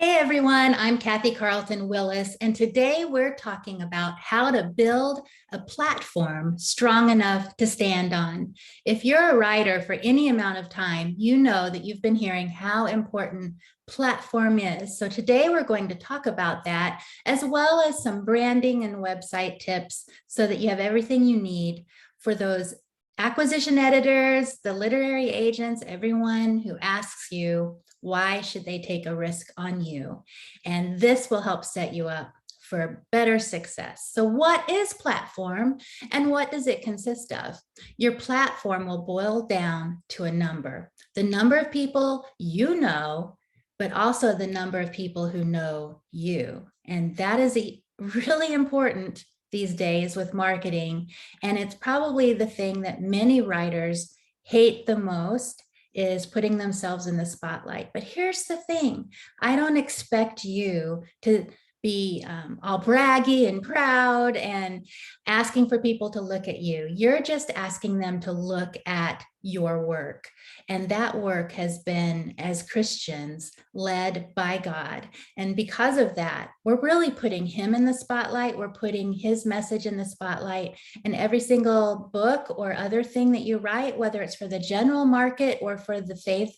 Hey everyone, I'm Kathy Carlton Willis, and today we're talking about how to build a platform strong enough to stand on. If you're a writer for any amount of time, you know that you've been hearing how important platform is. So today we're going to talk about that, as well as some branding and website tips so that you have everything you need for those acquisition editors, the literary agents, everyone who asks you, why should they take a risk on you? And this will help set you up for better success. So what is platform and what does it consist of? Your platform will boil down to a number, the number of people you know, but also the number of people who know you. And that is really important these days with marketing. And it's probably the thing that many writers hate the most, is putting themselves in the spotlight. But here's the thing, I don't expect you to be all braggy and proud and asking for people to look at you. You're just asking them to look at your work. And that work has been, as Christians, led by God. And because of that, we're really putting him in the spotlight. We're putting his message in the spotlight. And every single book or other thing that you write, whether it's for the general market or for the faith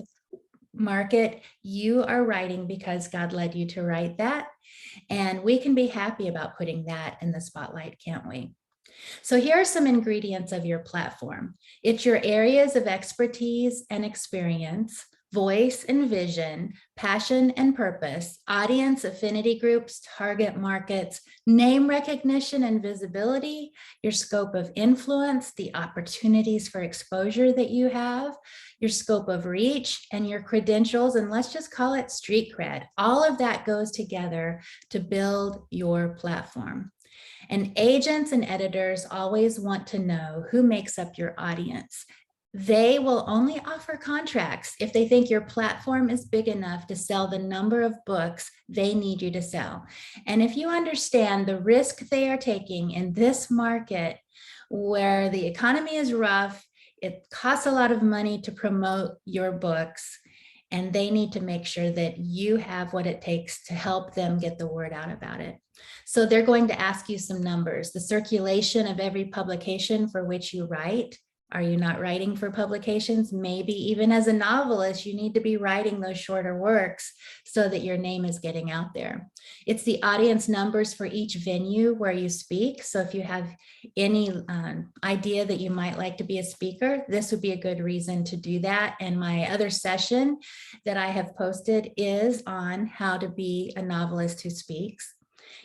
market, you are writing because God led you to write that. And we can be happy about putting that in the spotlight, can't we? So here are some ingredients of your platform. It's your areas of expertise and experience, voice and vision, passion and purpose, audience, affinity groups, target markets, name recognition and visibility, your scope of influence, the opportunities for exposure that you have, your scope of reach, and your credentials, and let's just call it street cred. All of that goes together to build your platform. And agents and editors always want to know who makes up your audience. They will only offer contracts if they think your platform is big enough to sell the number of books they need you to sell. And if you understand the risk they are taking in this market where the economy is rough, it costs a lot of money to promote your books, and they need to make sure that you have what it takes to help them get the word out about it. So they're going to ask you some numbers, the circulation of every publication for which you write. Are you not writing for publications? Maybe even as a novelist, you need to be writing those shorter works so that your name is getting out there. It's the audience numbers for each venue where you speak. So if you have any idea that you might like to be a speaker, this would be a good reason to do that. And my other session that I have posted is on how to be a novelist who speaks.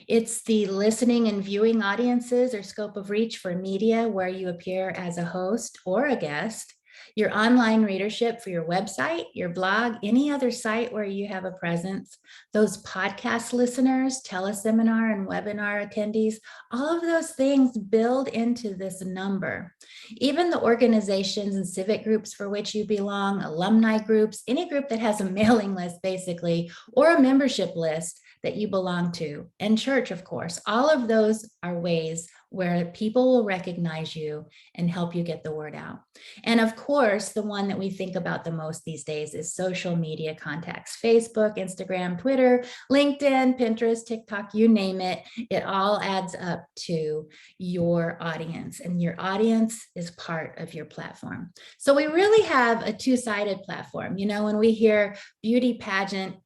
It's the listening and viewing audiences or scope of reach for media where you appear as a host or a guest, your online readership for your website, your blog, any other site where you have a presence, those podcast listeners, teleseminar and webinar attendees, all of those things build into this number. Even the organizations and civic groups for which you belong, alumni groups, any group that has a mailing list basically, or a membership list that you belong to, and church, of course. All of those are ways where people will recognize you and help you get the word out. And of course, the one that we think about the most these days is social media contacts: Facebook, Instagram, Twitter, LinkedIn, Pinterest, TikTok, you name it. It all adds up to your audience, and your audience is part of your platform. So we really have a two-sided platform. You know, when we hear beauty pageant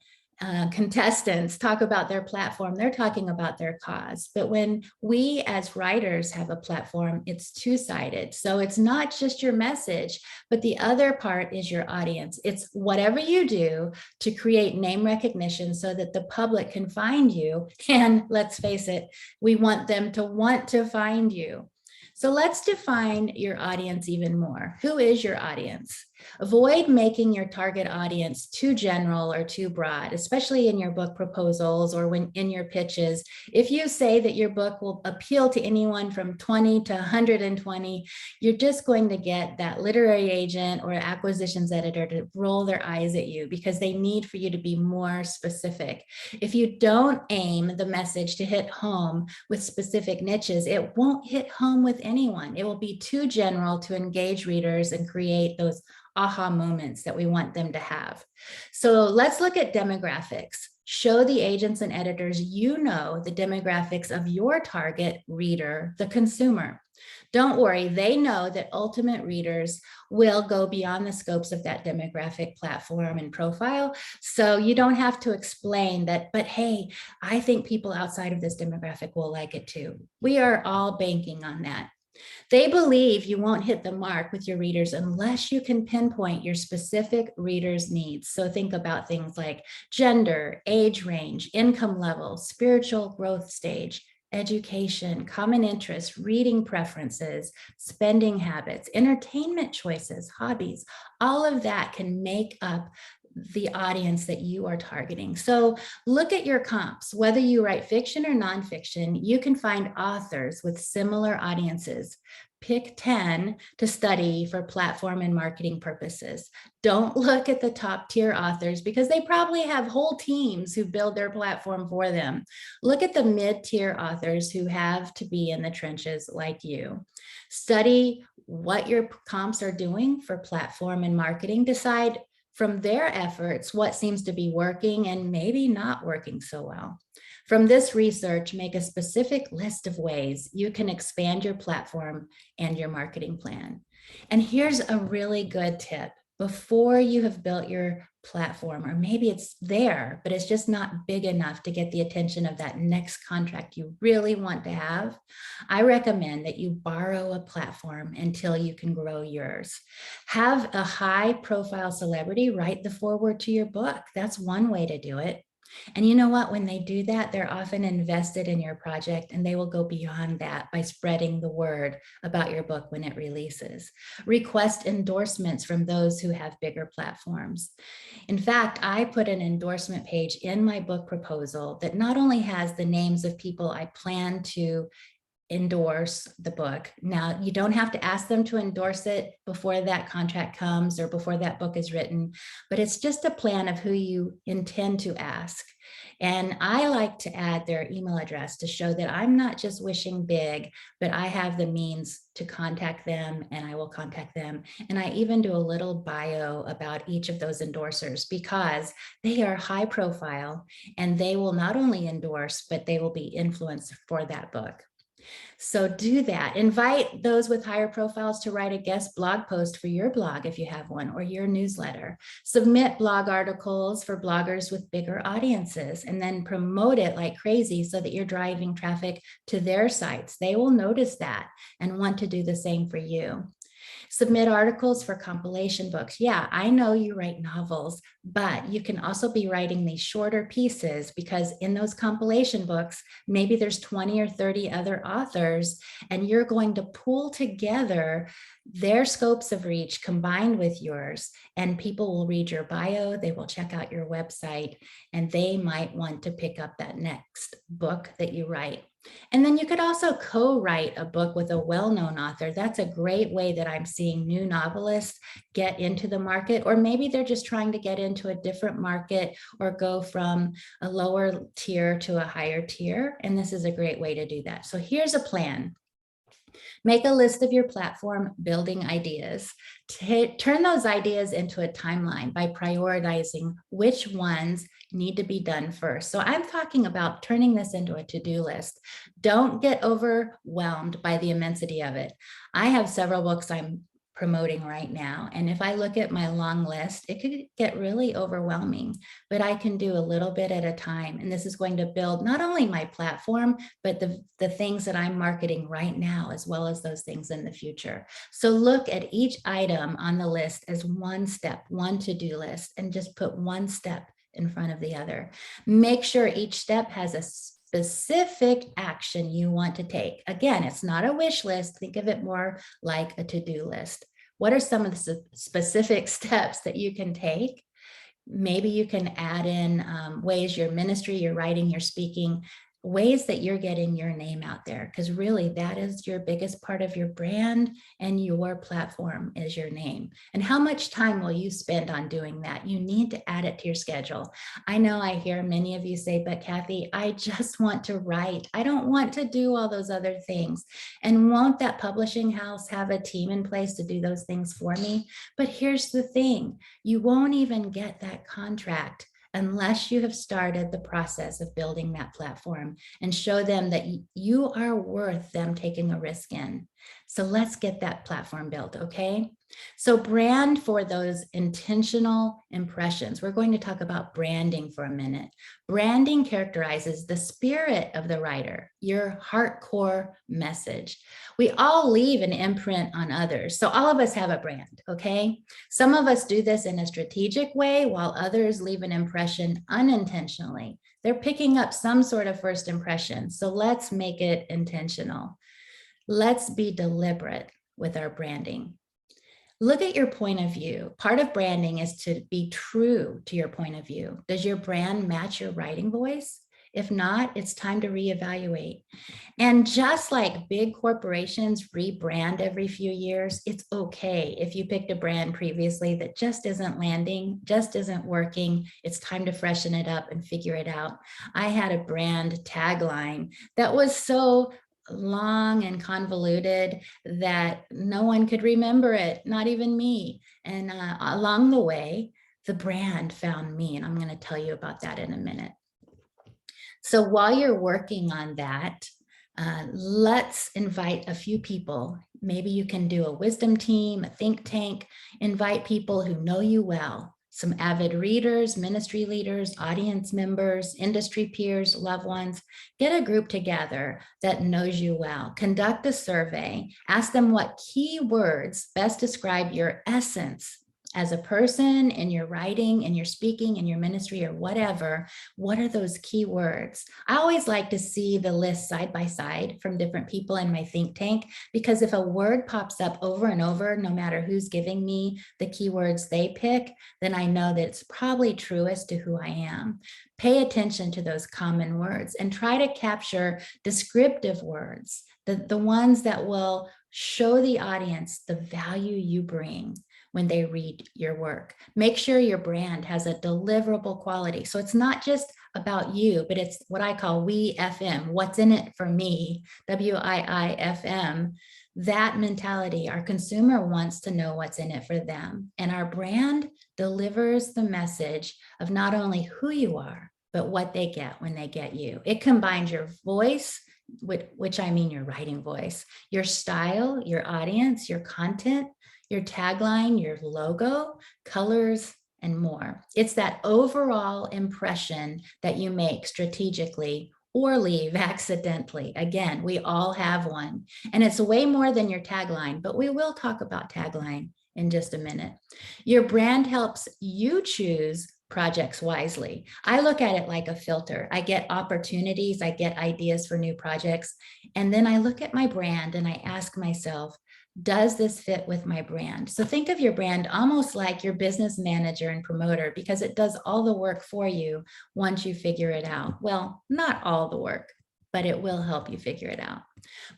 contestants talk about their platform, they're talking about their cause. But when we as writers have a platform, it's two-sided. So it's not just your message, but the other part is your audience. It's whatever you do to create name recognition so that the public can find you. And let's face it, we want them to want to find you. So let's define your audience even more. Who is your audience? Avoid making your target audience too general or too broad, especially in your book proposals or when in your pitches. If you say that your book will appeal to anyone from 20 to 120, you're just going to get that literary agent or acquisitions editor to roll their eyes at you because they need for you to be more specific. If you don't aim the message to hit home with specific niches, it won't hit home with anyone. It will be too general to engage readers and create those aha moments that we want them to have. So let's look at demographics. Show the agents and editors you know the demographics of your target reader, the consumer. Don't worry, they know that ultimate readers will go beyond the scopes of that demographic platform and profile. So you don't have to explain that, but hey, I think people outside of this demographic will like it too. We are all banking on that. They believe you won't hit the mark with your readers unless you can pinpoint your specific readers' needs. So think about things like gender, age range, income level, spiritual growth stage, education, common interests, reading preferences, spending habits, entertainment choices, hobbies. All of that can make up the audience that you are targeting. So look at your comps. Whether you write fiction or nonfiction, you can find authors with similar audiences. Pick 10 to study for platform and marketing purposes. Don't look at the top tier authors because they probably have whole teams who build their platform for them. Look at the mid-tier authors who have to be in the trenches like you. Study what your comps are doing for platform and marketing. Decide from their efforts what seems to be working and maybe not working so well. From this research, make a specific list of ways you can expand your platform and your marketing plan. And here's a really good tip. Before you have built your platform, or maybe it's there, but it's just not big enough to get the attention of that next contract you really want to have, I recommend that you borrow a platform until you can grow yours. Have a high profile celebrity write the foreword to your book. That's one way to do it. And you know what? When they do that, they're often invested in your project and they will go beyond that by spreading the word about your book when it releases. Request endorsements from those who have bigger platforms. In fact, I put an endorsement page in my book proposal that not only has the names of people I plan to endorse the book. Now, you don't have to ask them to endorse it before that contract comes or before that book is written, but it's just a plan of who you intend to ask. And I like to add their email address to show that I'm not just wishing big, but I have the means to contact them and I will contact them. And I even do a little bio about each of those endorsers because they are high profile and they will not only endorse, but they will be influenced for that book. So do that. Invite those with higher profiles to write a guest blog post for your blog if you have one, or your newsletter. Submit blog articles for bloggers with bigger audiences and then promote it like crazy so that you're driving traffic to their sites. They will notice that and want to do the same for you. Submit articles for compilation books. Yeah, I know you write novels, but you can also be writing these shorter pieces because in those compilation books, maybe there's 20 or 30 other authors, and you're going to pull together their scopes of reach combined with yours, and people will read your bio, they will check out your website, and they might want to pick up that next book that you write. And then you could also co-write a book with a well-known author. That's a great way that I'm seeing new novelists get into the market, or maybe they're just trying to get into a different market or go from a lower tier to a higher tier. And this is a great way to do that. So here's a plan. Make a list of your platform building ideas. Turn those ideas into a timeline by prioritizing which ones need to be done first. So I'm talking about turning this into a to-do list. Don't get overwhelmed by the immensity of it. I have several books I'm promoting right now. And if I look at my long list, it could get really overwhelming, but I can do a little bit at a time. And this is going to build not only my platform, but the things that I'm marketing right now, as well as those things in the future. So look at each item on the list as one step, one to-do list, and just put one step in front of the other. Make sure each step has a specific action you want to take. Again, it's not a wish list. Think of it more like a to-do list. What are some of the specific steps that you can take? Maybe you can add in ways your ministry, your writing, your speaking, ways that you're getting your name out there, because really that is your biggest part of your brand, and your platform is your name. And how much time will you spend on doing that? You need to add it to your schedule. I know I hear many of you say, but Kathy, I just want to write. I don't want to do all those other things. And won't that publishing house have a team in place to do those things for me? But here's the thing, you won't even get that contract unless you have started the process of building that platform and show them that you are worth them taking a risk in. So let's get that platform built, okay? So brand for those intentional impressions. We're going to talk about branding for a minute. Branding characterizes the spirit of the writer, your heart core message. We all leave an imprint on others. So all of us have a brand, okay? Some of us do this in a strategic way, while others leave an impression unintentionally. They're picking up some sort of first impression. So let's make it intentional. Let's be deliberate with our branding. Look at your point of view. Part of branding is to be true to your point of view. Does your brand match your writing voice? If not, it's time to reevaluate. And just like big corporations rebrand every few years, it's okay if you picked a brand previously that just isn't landing, just isn't working. It's time to freshen it up and figure it out. I had a brand tagline that was so long and convoluted that no one could remember it, not even me. And along the way, the brand found me, and I'm going to tell you about that in a minute. So while you're working on that, let's invite a few people. Maybe you can do a wisdom team, a think tank, invite people who know you well, some avid readers, ministry leaders, audience members, industry peers, loved ones. Get a group together that knows you well. Conduct a survey. Ask them what key words best describe your essence as a person, in your writing, in your speaking, in your ministry, or whatever. What are those key words? I always like to see the list side by side from different people in my think tank, because if a word pops up over and over, no matter who's giving me the keywords they pick, then I know that it's probably truest to who I am. Pay attention to those common words and try to capture descriptive words, the ones that will show the audience the value you bring when they read your work. Make sure your brand has a deliverable quality. So it's not just about you, but it's what I call we FM, what's in it for me, WIIFM. That mentality, our consumer wants to know what's in it for them. And our brand delivers the message of not only who you are, but what they get when they get you. It combines your voice, which I mean your writing voice, your style, your audience, your content, your tagline, your logo, colors, and more. It's that overall impression that you make strategically or leave accidentally. Again, we all have one, and it's way more than your tagline, but we will talk about tagline in just a minute. Your brand helps you choose projects wisely. I look at it like a filter. I get opportunities, I get ideas for new projects, and then I look at my brand and I ask myself, does this fit with my brand? So think of your brand almost like your business manager and promoter, because it does all the work for you once you figure it out. Well, not all the work, but it will help you figure it out.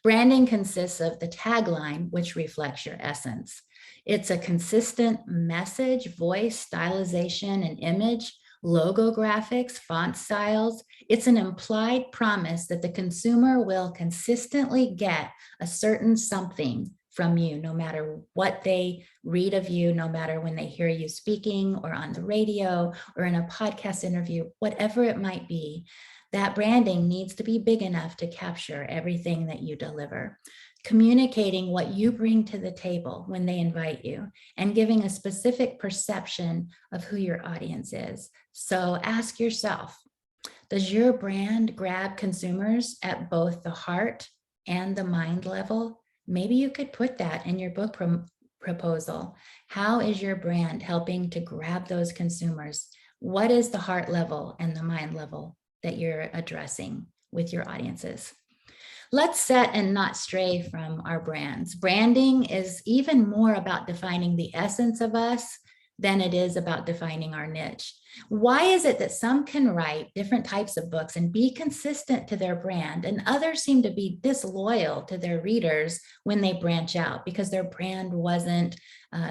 Branding consists of the tagline, which reflects your essence. It's a consistent message, voice, stylization, and image, logo graphics, font styles. It's an implied promise that the consumer will consistently get a certain something from you, no matter what they read of you, no matter when they hear you speaking or on the radio or in a podcast interview, whatever it might be. That branding needs to be big enough to capture everything that you deliver. Communicating what you bring to the table when they invite you, and giving a specific perception of who your audience is. So ask yourself, does your brand grab consumers at both the heart and the mind level? Maybe you could put that in your book proposal. How is your brand helping to grab those consumers? What is the heart level and the mind level that you're addressing with your audiences? Let's set and not stray from our brands. Branding is even more about defining the essence of us than it is about defining our niche. Why is it that some can write different types of books and be consistent to their brand, and others seem to be disloyal to their readers when they branch out because their brand wasn't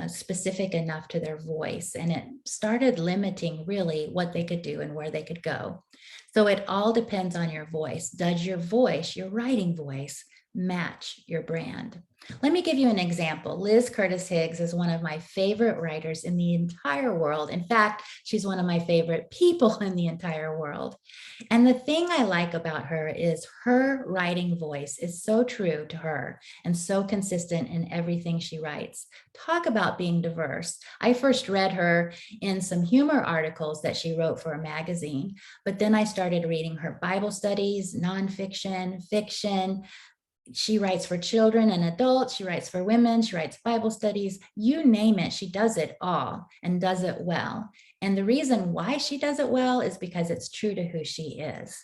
specific enough to their voice, and it started limiting really what they could do and where they could go? So it all depends on your voice. Does your voice, your writing voice, match your brand. Let me give you an example. Liz Curtis Higgs is one of my favorite writers in the entire world. In fact, she's one of my favorite people in the entire world. And the thing I like about her is her writing voice is so true to her and so consistent in everything she writes. Talk about being diverse. I first read her in some humor articles that she wrote for a magazine, but then I started reading her Bible studies, nonfiction, fiction. She writes for children and adults. She writes for women. She writes Bible studies. You name it, she does it all and does it well. And the reason why she does it well is because it's true to who she is.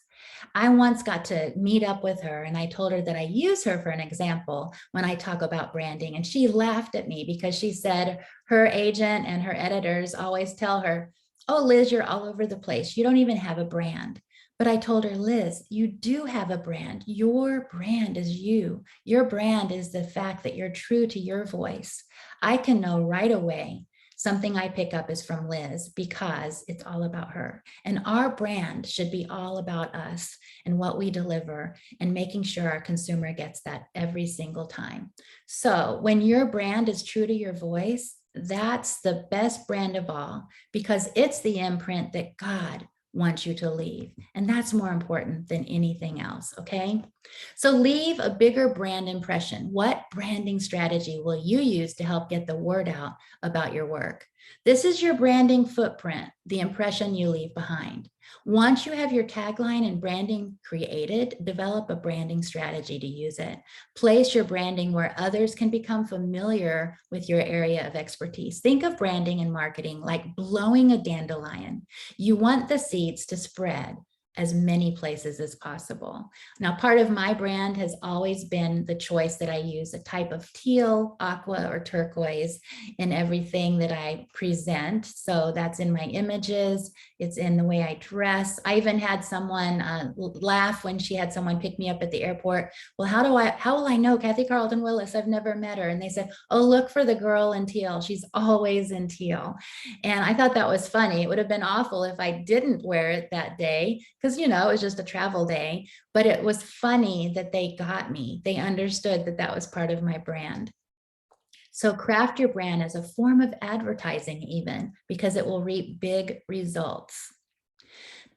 I once got to meet up with her and I told her that I use her for an example when I talk about branding. And she laughed at me because she said her agent and her editors always tell her, "Oh, Liz, you're all over the place. You don't even have a brand." But I told her, "Liz, you do have a brand. Your brand is you. Your brand is the fact that you're true to your voice. I can know right away something I pick up is from Liz because it's all about her. And our brand should be all about us and what we deliver and making sure our consumer gets that every single time." So when your brand is true to your voice, that's the best brand of all because it's the imprint that God wants you to leave. And that's more important than anything else, okay? So leave a bigger brand impression. What branding strategy will you use to help get the word out about your work? This is your branding footprint, the impression you leave behind. Once you have your tagline and branding created, develop a branding strategy to use it. Place your branding where others can become familiar with your area of expertise. Think of branding and marketing like blowing a dandelion. You want the seeds to spread as many places as possible. Now, part of my brand has always been the choice that I use a type of teal, aqua, or turquoise in everything that I present. So that's in my images, it's in the way I dress. I even had someone laugh when she had someone pick me up at the airport. "Well, how will I know Kathy Carlton Willis? I've never met her." And they said, "Oh, look for the girl in teal. She's always in teal." And I thought that was funny. It would have been awful if I didn't wear it that day because, it was just a travel day, but it was funny that they got me. They understood that that was part of my brand. So craft your brand as a form of advertising even because it will reap big results.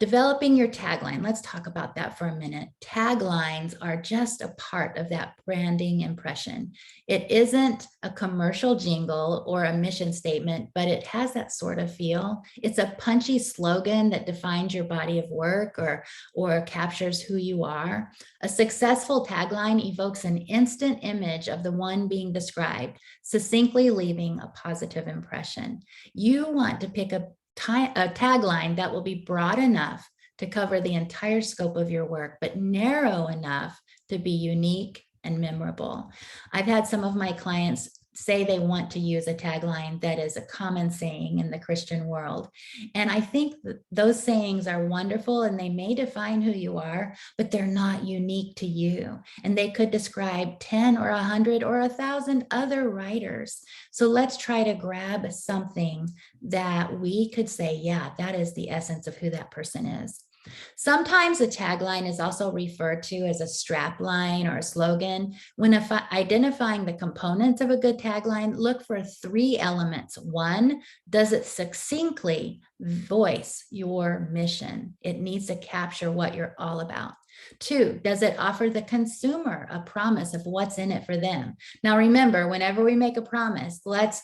Developing your tagline. Let's talk about that for a minute. Taglines are just a part of that branding impression. It isn't a commercial jingle or a mission statement, but it has that sort of feel. It's a punchy slogan that defines your body of work or captures who you are. A successful tagline evokes an instant image of the one being described, succinctly leaving a positive impression. You want to pick a tagline that will be broad enough to cover the entire scope of your work, but narrow enough to be unique and memorable. I've had some of my clients say they want to use a tagline that is a common saying in the Christian world. And I think that those sayings are wonderful and they may define who you are, but they're not unique to you. And they could describe 10 or 100 or 1,000 other writers. So let's try to grab something that we could say, yeah, that is the essence of who that person is. Sometimes a tagline is also referred to as a strapline or a slogan. When identifying the components of a good tagline, look for 3 elements. 1, does it succinctly voice your mission? It needs to capture what you're all about. 2, does it offer the consumer a promise of what's in it for them? Now, remember, whenever we make a promise, let's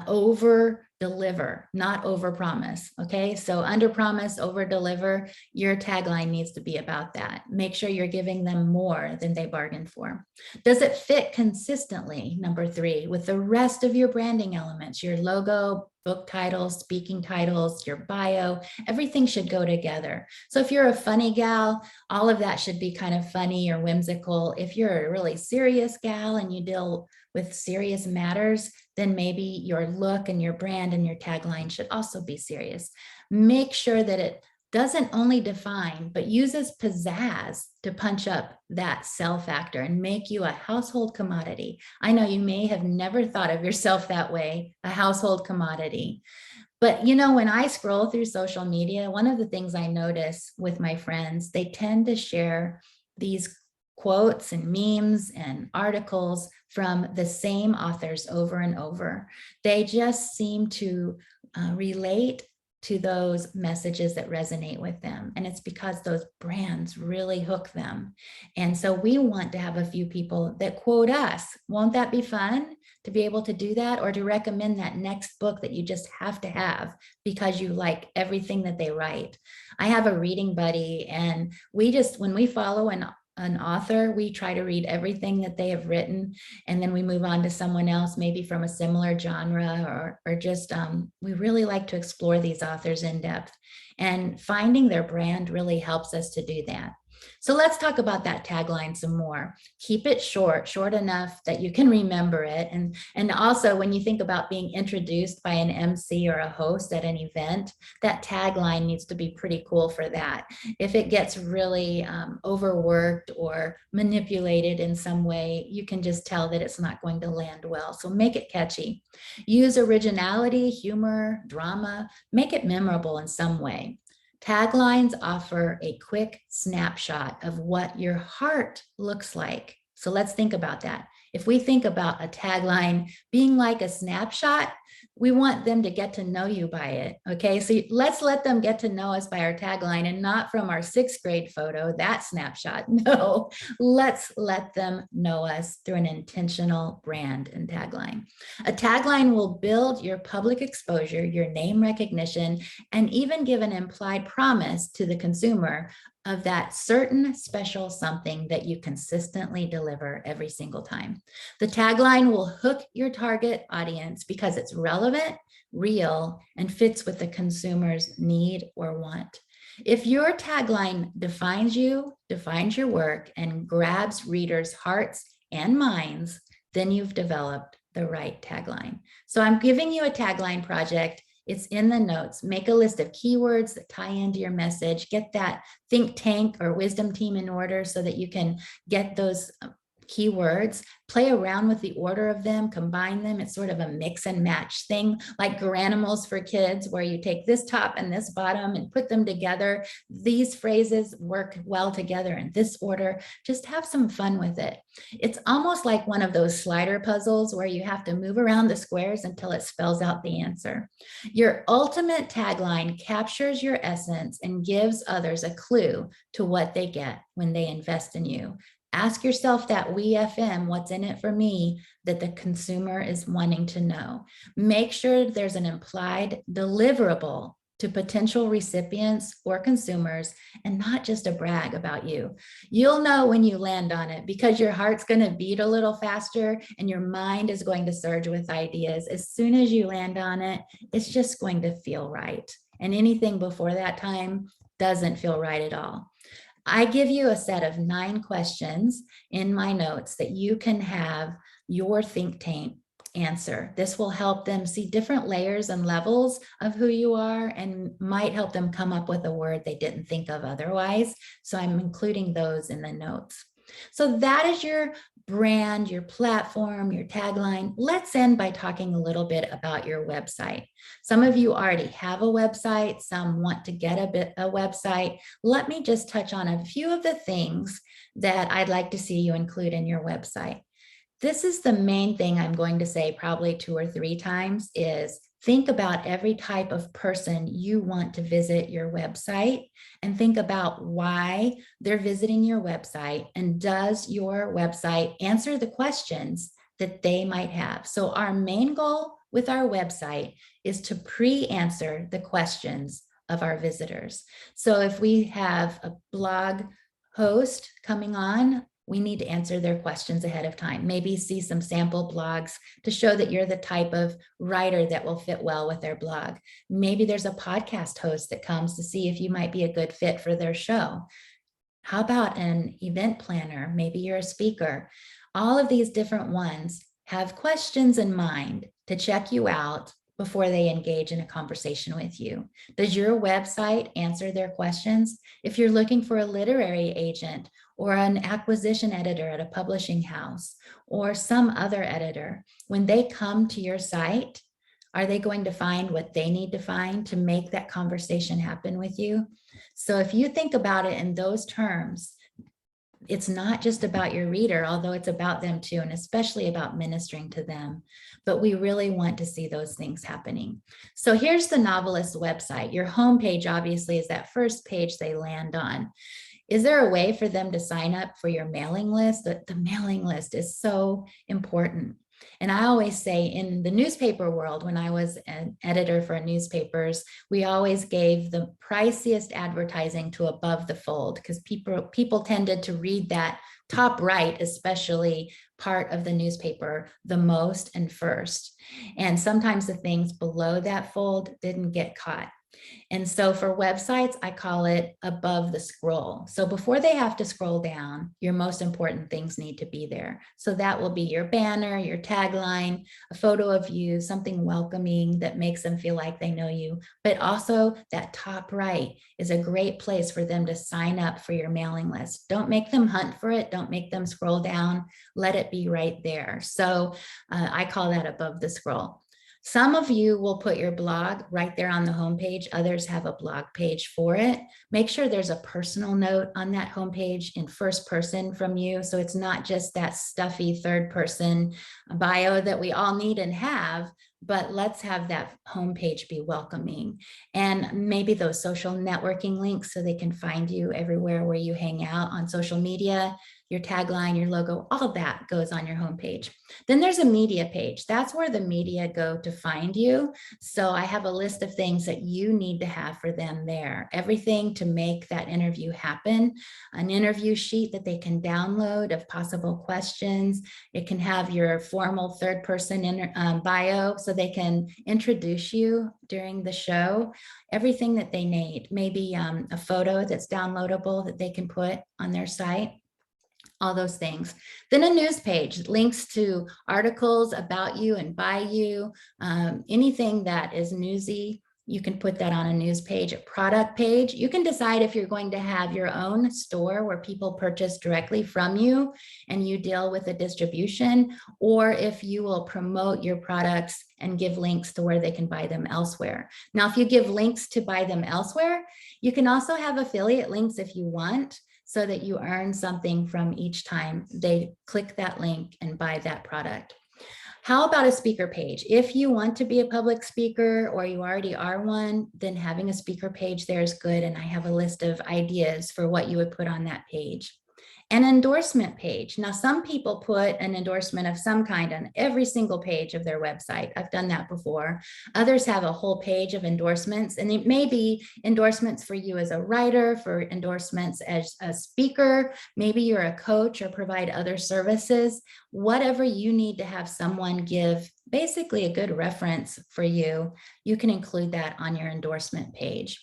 over deliver, not over promise. Okay, so under promise, over deliver. Your tagline needs to be about that. Make sure you're giving them more than they bargained for. Does it fit consistently, number 3, with the rest of your branding elements, your logo, book titles, speaking titles, your bio? Everything should go together. So if you're a funny gal, all of that should be kind of funny or whimsical. If you're a really serious gal and you deal with serious matters, then maybe your look and your brand and your tagline should also be serious. Make sure that it doesn't only define, but uses pizzazz to punch up that sell factor and make you a household commodity. I know you may have never thought of yourself that way, a household commodity. But when I scroll through social media, one of the things I notice with my friends, they tend to share these quotes and memes and articles from the same authors over and over. They just seem to relate to those messages that resonate with them. And it's because those brands really hook them. And so we want to have a few people that quote us. Won't that be fun to be able to do that, or to recommend that next book that you just have to have because you like everything that they write? I have a reading buddy, and we just, when we follow an author, we try to read everything that they have written, and then we move on to someone else, maybe from a similar genre, or just we really like to explore these authors in depth, and finding their brand really helps us to do that. So let's talk about that tagline some more. Keep it short enough that you can remember it. And also, when you think about being introduced by an MC or a host at an event, that tagline needs to be pretty cool for that. If it gets really overworked or manipulated in some way, you can just tell that it's not going to land well. So make it catchy. Use originality, humor, drama, make it memorable in some way. Taglines offer a quick snapshot of what your heart looks like. So let's think about that. If we think about a tagline being like a snapshot, we want them to get to know you by it. Okay, so let's let them get to know us by our tagline, and not from our 6th grade photo, that snapshot. No, let's let them know us through an intentional brand and tagline. A tagline will build your public exposure, your name recognition, and even give an implied promise to the consumer of that certain special something that you consistently deliver every single time. The tagline will hook your target audience because it's relevant, real, and fits with the consumer's need or want. If your tagline defines you, defines your work, and grabs readers' hearts and minds, then you've developed the right tagline. So I'm giving you a tagline project. It's in the notes. Make a list of keywords that tie into your message. Get that think tank or wisdom team in order so that you can get those keywords, play around with the order of them, combine them. It's sort of a mix and match thing, like Garanimals for kids, where you take this top and this bottom and put them together. These phrases work well together in this order. Just have some fun with it. It's almost like one of those slider puzzles where you have to move around the squares until it spells out the answer. Your ultimate tagline captures your essence and gives others a clue to what they get when they invest in you. Ask yourself that WeFM, what's in it for me, that the consumer is wanting to know. Make sure there's an implied deliverable to potential recipients or consumers, and not just a brag about you. You'll know when you land on it because your heart's going to beat a little faster and your mind is going to surge with ideas. As soon as you land on it, it's just going to feel right. And anything before that time doesn't feel right at all. I give you a set of 9 questions in my notes that you can have your think tank answer. This will help them see different layers and levels of who you are, and might help them come up with a word they didn't think of otherwise. So I'm including those in the notes. So that is your brand, your platform, your tagline. Let's end by talking a little bit about your website. Some of you already have a website, some want to get a website. Let me just touch on a few of the things that I'd like to see you include in your website. This is the main thing I'm going to say probably 2 or 3 times, is think about every type of person you want to visit your website, and think about why they're visiting your website, and does your website answer the questions that they might have. So our main goal with our website is to pre-answer the questions of our visitors. So if we have a blog host coming on, we need to answer their questions ahead of time. Maybe see some sample blogs to show that you're the type of writer that will fit well with their blog. Maybe there's a podcast host that comes to see if you might be a good fit for their show. How about an event planner? Maybe you're a speaker. All of these different ones have questions in mind to check you out before they engage in a conversation with you. Does your website answer their questions? If you're looking for a literary agent or an acquisition editor at a publishing house or some other editor, when they come to your site, are they going to find what they need to find to make that conversation happen with you? So if you think about it in those terms, it's not just about your reader, although it's about them too, and especially about ministering to them. But we really want to see those things happening. So here's the novelist's website. Your homepage obviously is that first page they land on. Is there a way for them to sign up for your mailing list? The mailing list is so important. And I always say in the newspaper world, when I was an editor for newspapers, we always gave the priciest advertising to above the fold, because people tended to read that top right, especially part of the newspaper, the most and first. And sometimes the things below that fold didn't get caught. And so for websites, I call it above the scroll. So before they have to scroll down, your most important things need to be there. So that will be your banner, your tagline, a photo of you, something welcoming that makes them feel like they know you. But also that top right is a great place for them to sign up for your mailing list. Don't make them hunt for it. Don't make them scroll down. Let it be right there. So I call that above the scroll. Some of you will put your blog right there on the homepage. Others have a blog page for it. Make sure there's a personal note on that homepage in first person from you. So it's not just that stuffy third person bio that we all need and have, but let's have that homepage be welcoming. And maybe those social networking links so they can find you everywhere where you hang out on social media. Your tagline, your logo, all of that goes on your homepage. Then there's a media page. That's where the media go to find you. So I have a list of things that you need to have for them there. Everything to make that interview happen. An interview sheet that they can download of possible questions. It can have your formal third person bio so they can introduce you during the show. Everything that they need. Maybe a photo that's downloadable that they can put on their site. All those things. Then a news page, links to articles about you and by you, anything that is newsy, you can put that on a news page. A product page, you can decide if you're going to have your own store where people purchase directly from you and you deal with the distribution, or if you will promote your products and give links to where they can buy them elsewhere. Now, if you give links to buy them elsewhere, you can also have affiliate links if you want, so that you earn something from each time they click that link and buy that product. How about a speaker page? If you want to be a public speaker or you already are one, then having a speaker page there is good. And I have a list of ideas for what you would put on that page. An endorsement page. Now, some people put an endorsement of some kind on every single page of their website. I've done that before. Others have a whole page of endorsements, and it may be endorsements for you as a writer, for endorsements as a speaker. Maybe you're a coach or provide other services. Whatever you need to have someone give basically a good reference for you, you can include that on your endorsement page.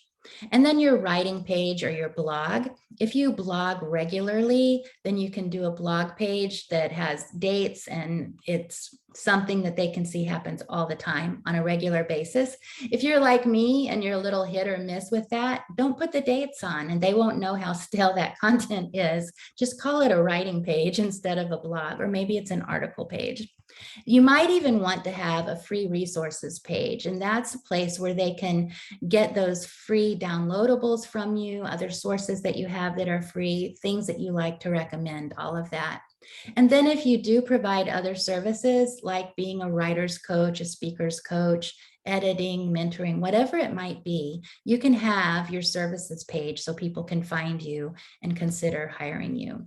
And then your writing page or your blog. If you blog regularly, then you can do a blog page that has dates and it's something that they can see happens all the time on a regular basis. If you're like me and you're a little hit or miss with that, don't put the dates on and they won't know how stale that content is. Just call it a writing page instead of a blog, or maybe it's an article page. You might even want to have a free resources page, and that's a place where they can get those free downloadables from you, other sources that you have that are free, things that you like to recommend, all of that. And then if you do provide other services like being a writer's coach, a speaker's coach, editing, mentoring, whatever it might be, you can have your services page so people can find you and consider hiring you.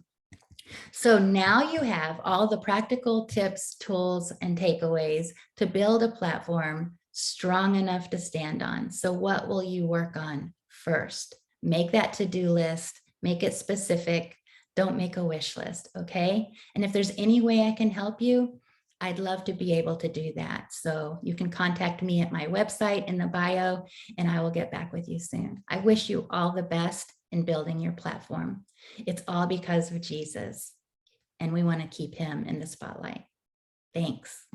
So now you have all the practical tips, tools, and takeaways to build a platform strong enough to stand on. So what will you work on first? Make that to-do list, make it specific. Don't make a wish list, okay? And if there's any way I can help you, I'd love to be able to do that. So you can contact me at my website in the bio, and I will get back with you soon. I wish you all the best in building your platform. It's all because of Jesus, and we want to keep him in the spotlight. Thanks.